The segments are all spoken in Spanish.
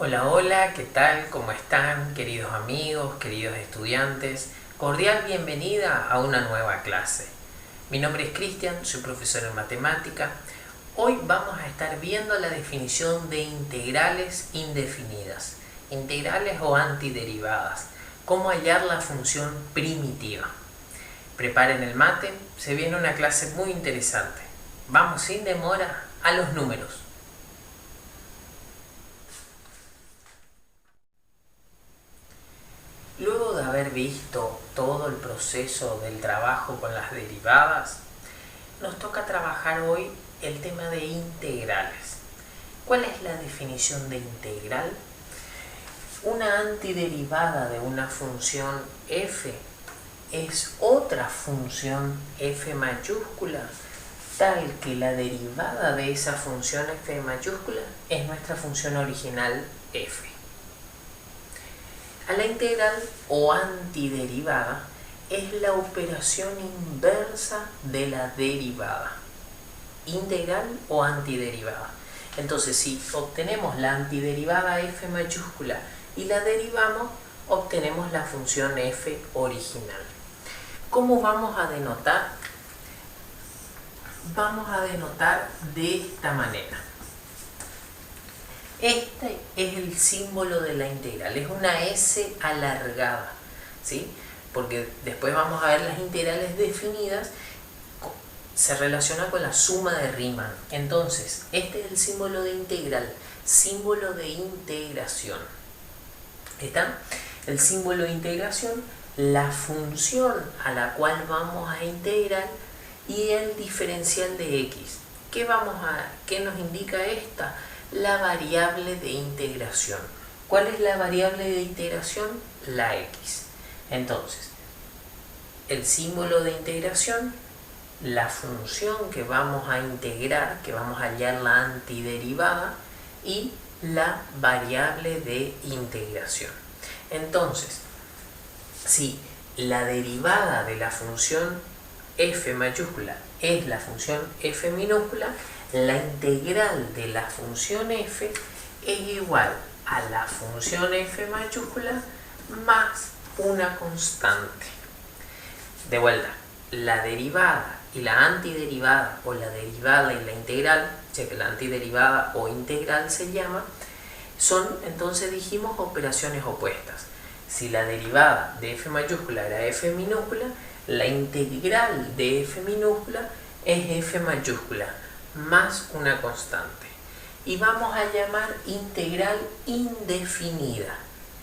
Hola, hola, ¿qué tal? ¿Cómo están, queridos amigos, queridos estudiantes? Cordial bienvenida a una nueva clase. Mi nombre es Cristian, soy profesor en matemática. Hoy vamos a estar viendo la definición de integrales indefinidas, integrales o antiderivadas, cómo hallar la función primitiva. Preparen el mate, se viene una clase muy interesante. Vamos sin demora a los números. Luego de haber visto todo el proceso del trabajo con las derivadas, nos toca trabajar hoy el tema de integrales. ¿Cuál es la definición de integral? Una antiderivada de una función f es otra función f mayúscula, tal que la derivada de esa función f mayúscula es nuestra función original f. A la integral o antiderivada es la operación inversa de la derivada. Integral o antiderivada. Entonces, si obtenemos la antiderivada f mayúscula y la derivamos, obtenemos la función f original. ¿Cómo vamos a denotar? Vamos a denotar de esta manera. Este es el símbolo de la integral, es una S alargada, ¿sí? Porque después vamos a ver las integrales definidas, se relaciona con la suma de Riemann. Entonces, este es el símbolo de integral, símbolo de integración. ¿Está? El símbolo de integración, la función a la cual vamos a integrar y el diferencial de x. ¿Qué nos indica esta? La variable de integración. ¿Cuál es la variable de integración? La x. Entonces, el símbolo de integración, la función que vamos a integrar, que vamos a hallar la antiderivada, y la variable de integración. Entonces, si la derivada de la función f mayúscula es la función f minúscula, la integral de la función f es igual a la función f mayúscula más una constante. De vuelta, la derivada y la antiderivada, o la derivada y la integral, ya que la antiderivada o integral se llama, son, entonces dijimos, operaciones opuestas. Si la derivada de f mayúscula era f minúscula, la integral de f minúscula es f mayúscula más una constante. Y vamos a llamar integral indefinida.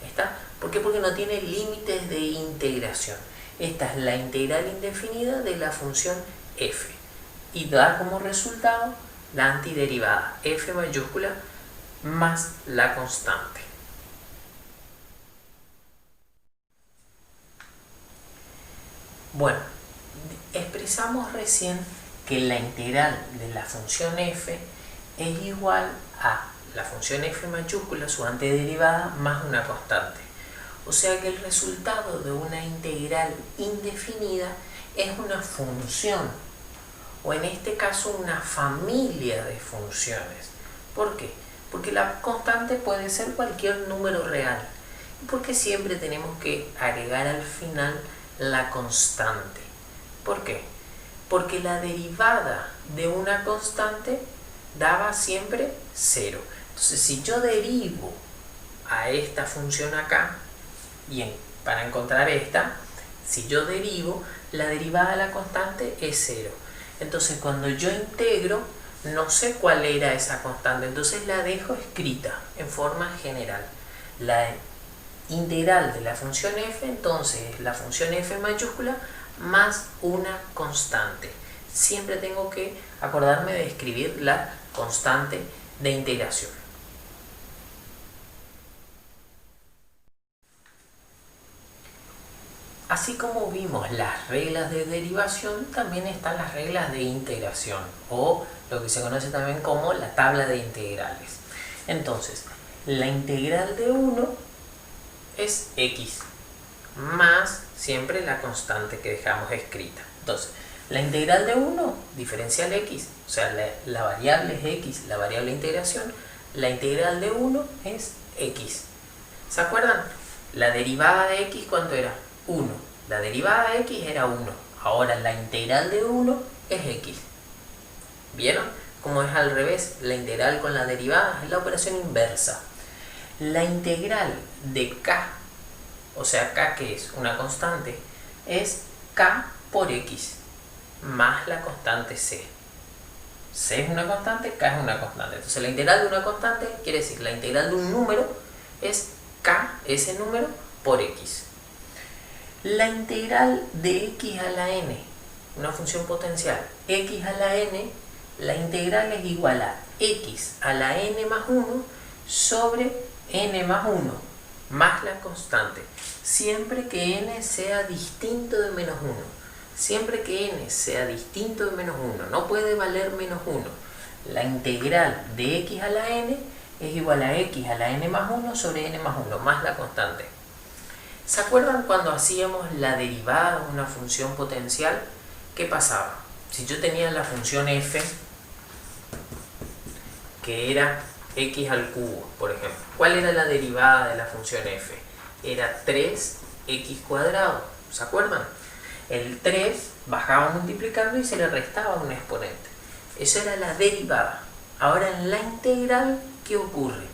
¿Está? ¿Por qué? Porque no tiene límites de integración. Esta es la integral indefinida de la función f. Y da como resultado la antiderivada f mayúscula más la constante. Bueno, expresamos recién que la integral de la función f es igual a la función f mayúscula, su antiderivada, más una constante. O sea que el resultado de una integral indefinida es una función, o en este caso una familia de funciones. ¿Por qué? Porque la constante puede ser cualquier número real. Y porque siempre tenemos que agregar al final la constante. ¿Por qué? Porque la derivada de una constante daba siempre 0. Entonces, si yo derivo a esta función acá, para encontrar esta, si yo derivo, la derivada de la constante es 0. Entonces, cuando yo integro, no sé cuál era esa constante, entonces la dejo escrita en forma general. La integral de la función f, entonces, la función f mayúscula más una constante. Siempre tengo que acordarme de escribir la constante de integración. Así como vimos las reglas de derivación, también están las reglas de integración, o lo que se conoce también como la tabla de integrales. Entonces, la integral de 1 es x, más siempre la constante que dejamos escrita. Entonces, la integral de 1, diferencial x, o sea, la variable es x, la variable de integración, La integral de 1 es x. ¿Se acuerdan? La derivada de x, ¿cuánto era? 1. La derivada de x era 1. Ahora la integral de 1 es x. ¿Vieron? Como es al revés, la integral con la derivada es la operación inversa. La integral de k, o sea, k que es una constante, es k por x más la constante c. C es una constante, k es una constante. Entonces la integral de una constante quiere decir la integral de un número es k, ese número, por x. La integral de x a la n, una función potencial, x a la n, la integral es igual a x a la n más 1 sobre n más 1 más la constante, siempre que n sea distinto de menos 1. Siempre que n sea distinto de menos 1, no puede valer menos 1. La integral de x a la n es igual a x a la n más 1 sobre n más 1 más la constante. ¿Se acuerdan cuando hacíamos la derivada de una función potencial? ¿Qué pasaba? Si yo tenía la función f, que era x al cubo, por ejemplo. ¿Cuál era la derivada de la función f? Era 3x cuadrado. ¿Se acuerdan? El 3 bajaba multiplicando y se le restaba un exponente. Eso era la derivada. Ahora en la integral, ¿qué ocurre?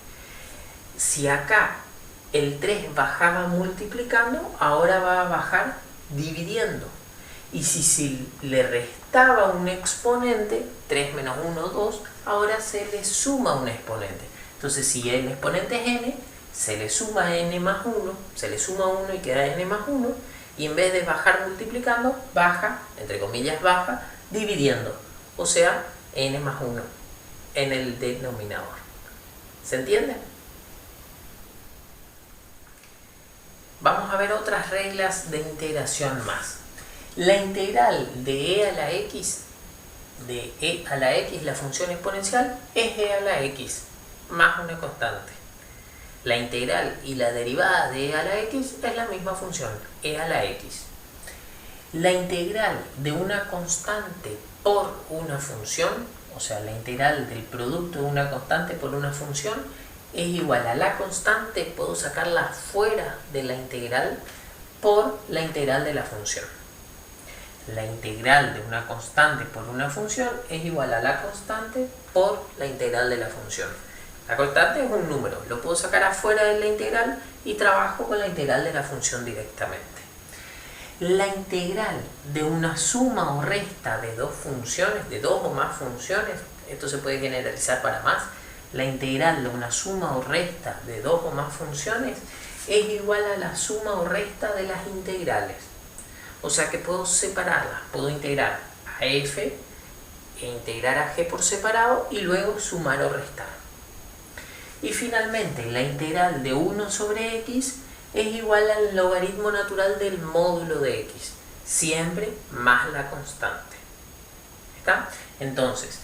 Si acá el 3 bajaba multiplicando, ahora va a bajar dividiendo. Y si le restaba un exponente, 3 menos 1, 2, ahora se le suma un exponente. Entonces si el exponente es n, se le suma n más 1, se le suma 1 y queda n más 1, y en vez de bajar multiplicando, baja, entre comillas baja, dividiendo. O sea, n más 1 en el denominador. ¿Se entiende? Vamos a ver otras reglas de integración más. La integral de e a la x, la función exponencial, es e a la x más una constante. La integral y la derivada de e a la x es la misma función, e a la x. La integral de una constante por una función, o sea, la integral del producto de una constante por una función, es igual a la constante, puedo sacarla fuera de la integral, por la integral de la función. La integral de una constante por una función es igual a la constante por la integral de la función. La constante es un número, lo puedo sacar afuera de la integral y trabajo con la integral de la función directamente. La integral de una suma o resta de dos funciones, de dos o más funciones, esto se puede generalizar para más, la integral de una suma o resta de dos o más funciones es igual a la suma o resta de las integrales. O sea que puedo separarlas, puedo integrar a f e integrar a g por separado y luego sumar o restar. Y finalmente la integral de 1 sobre x es igual al logaritmo natural del módulo de x, siempre más la constante. ¿Está? Entonces,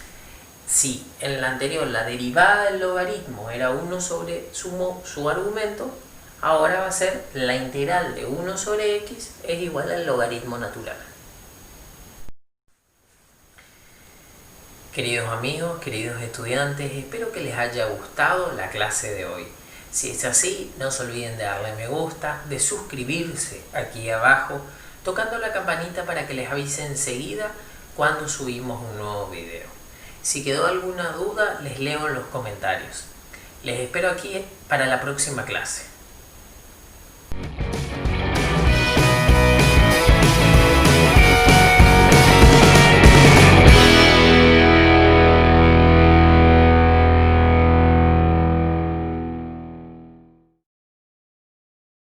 si en la anterior la derivada del logaritmo era 1 sobre su argumento, ahora va a ser la integral de 1 sobre x es igual al logaritmo natural. Queridos amigos, queridos estudiantes, espero que les haya gustado la clase de hoy. Si es así, no se olviden de darle me gusta, de suscribirse aquí abajo, tocando la campanita para que les avise enseguida cuando subimos un nuevo video. Si quedó alguna duda, les leo en los comentarios. Les espero aquí para la próxima clase.